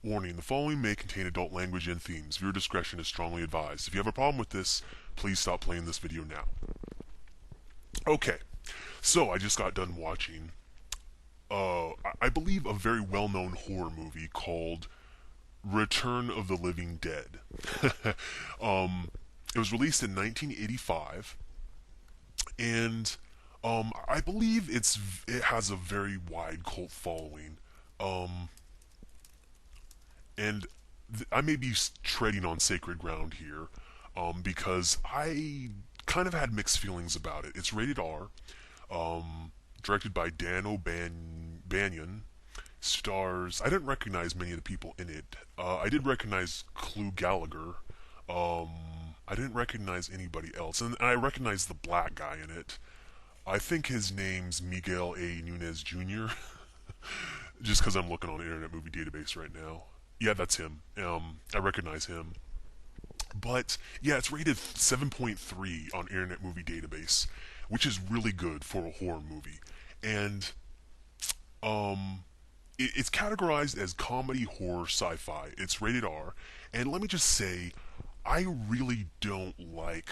Warning, the following may contain adult language and themes. Viewer discretion is strongly advised. If you have a problem with this, please stop playing this video now. Okay, so I just got done watching, I believe a very well-known horror movie called Return of the Living Dead. It was released in 1985, and I believe it has a very wide cult following. Um, and I may be treading on sacred ground here, because I kind of had mixed feelings about it. It's rated R, directed by Dan O'Banion, stars. I didn't recognize many of the people in it. I did recognize Clu Gallagher. Um, I didn't recognize anybody else, and I recognized the black guy in it. I think his name's Miguel A. Nunez Jr. Just because I'm looking on Internet Movie Database right now. Yeah, that's him. I recognize him. But yeah, it's rated 7.3 on Internet Movie Database, which is really good for a horror movie. And um, it's categorized as comedy, horror, sci-fi. It's rated R. And let me just say, I really don't like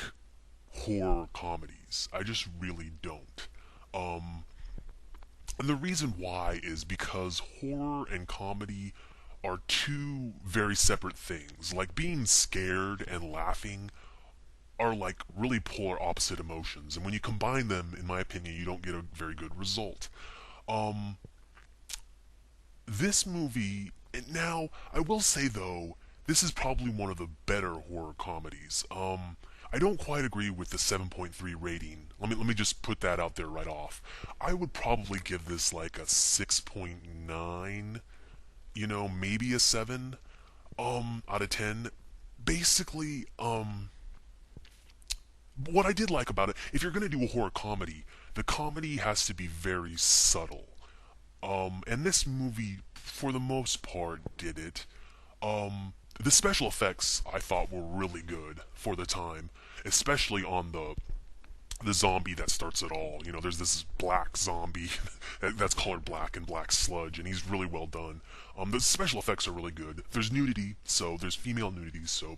horror comedies. I just really don't. Um, and the reason why is because horror and comedy are two very separate things. Like being scared and laughing are like really polar opposite emotions, and when you combine them, in my opinion, you don't get a very good result. Um, this movie, now I will say though, this is probably one of the better horror comedies. I don't quite agree with the 7.3 rating. Let me just put that out there right off. I would probably give this like a 6.9, maybe a 7 out of 10. Basically, what I did like about it, if you're going to do a horror comedy, the comedy has to be very subtle. And this movie, for the most part, did it. The special effects I thought were really good for the time, especially on the zombie that starts it all. There's this black zombie that's colored black and black sludge, and he's really well done. The special effects are really good. There's nudity, so there's female nudity, so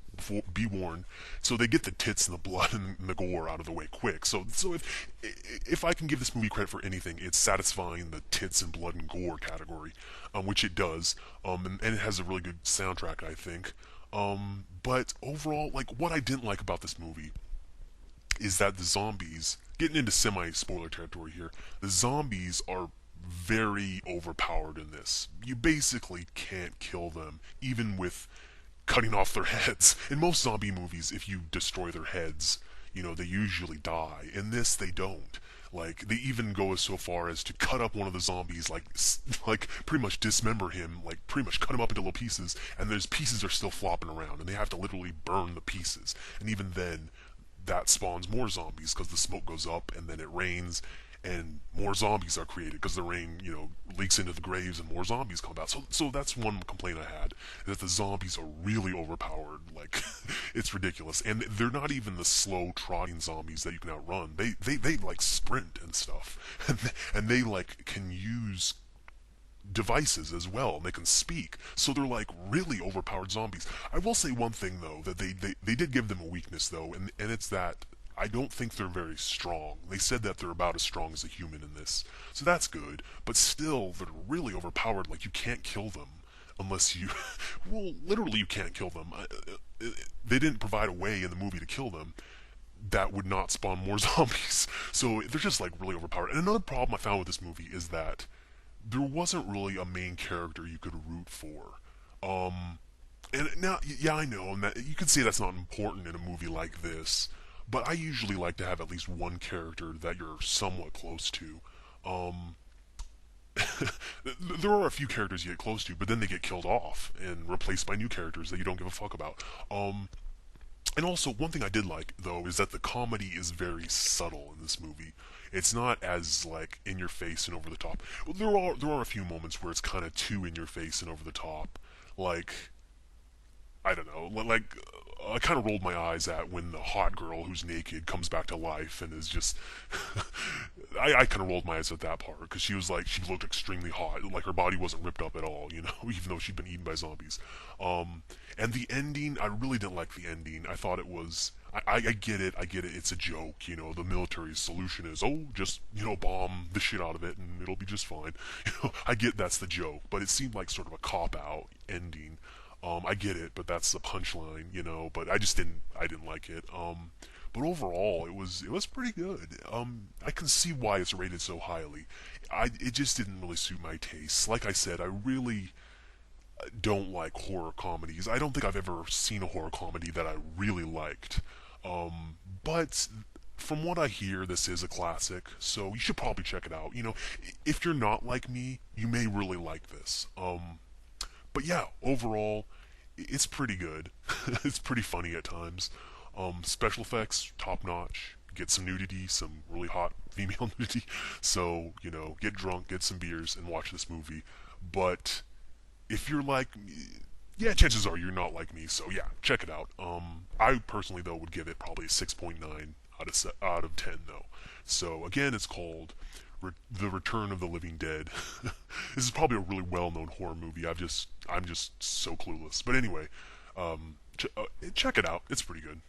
be warned. So they get the tits and the blood and the gore out of the way quick. So if I can give this movie credit for anything, it's satisfying the tits and blood and gore category, which it does. And it has a really good soundtrack, I think. But overall, like what I didn't like about this movie is that the zombies, getting into semi-spoiler territory here, the zombies are very overpowered in this. You basically can't kill them, even with cutting off their heads. In most zombie movies, if you destroy their heads, they usually die. In this, they don't. Like, they even go so far as to cut up one of the zombies, like pretty much dismember him, like pretty much cut him up into little pieces, and those pieces are still flopping around, and they have to literally burn the pieces. And even then, that spawns more zombies because the smoke goes up and then it rains and more zombies are created because the rain, leaks into the graves and more zombies come out. So that's one complaint I had, that the zombies are really overpowered. Like, it's ridiculous. And they're not even the slow trotting zombies that you can outrun. They like sprint and stuff. And they like can use devices as well, and they can speak. So they're like really overpowered zombies. I will say one thing though, that they did give them a weakness though, and it's that I don't think they're very strong. They said that they're about as strong as a human in this. So that's good, but still they're really overpowered. Like, you can't kill them unless you well, literally you can't kill them. They didn't provide a way in the movie to kill them that would not spawn more zombies. So they're just like really overpowered. And another problem I found with this movie is that there wasn't really a main character you could root for. And now, yeah, I know, and that you could say that's not important in a movie like this, but I usually like to have at least one character that you're somewhat close to. Um, there are a few characters you get close to, but then they get killed off and replaced by new characters that you don't give a fuck about. And also, one thing I did like, though, is that the comedy is very subtle in this movie. It's not as, like, in your face and over the top. Well, there are a few moments where it's kind of too in your face and over the top. Like, I don't know, like I kind of rolled my eyes at when the hot girl who's naked comes back to life and is just. I kind of rolled my eyes at that part because she looked extremely hot, like her body wasn't ripped up at all, even though she'd been eaten by zombies. Um, and the ending, I really didn't like the ending. I thought it was. I get it. I get it. It's a joke. The military's solution is, oh, just bomb the shit out of it and it'll be just fine. I get that's the joke, but it seemed like sort of a cop out ending. I get it, but that's the punchline. But I didn't like it. But overall, it was pretty good. I can see why it's rated so highly. It just didn't really suit my tastes. Like I said, I really don't like horror comedies. I don't think I've ever seen a horror comedy that I really liked. But from what I hear, this is a classic, so you should probably check it out. If you're not like me, you may really like this. But yeah, overall, it's pretty good. It's pretty funny at times. Special effects, top notch. Get some nudity, some really hot female nudity. So, get drunk, get some beers, and watch this movie. But if you're like, yeah, chances are you're not like me. So yeah, check it out. I personally though would give it probably a 6.9 out of 10 though. So again, it's called The Return of the Living Dead. This is probably a really well-known horror movie. I'm just so clueless. But anyway, check it out. It's pretty good.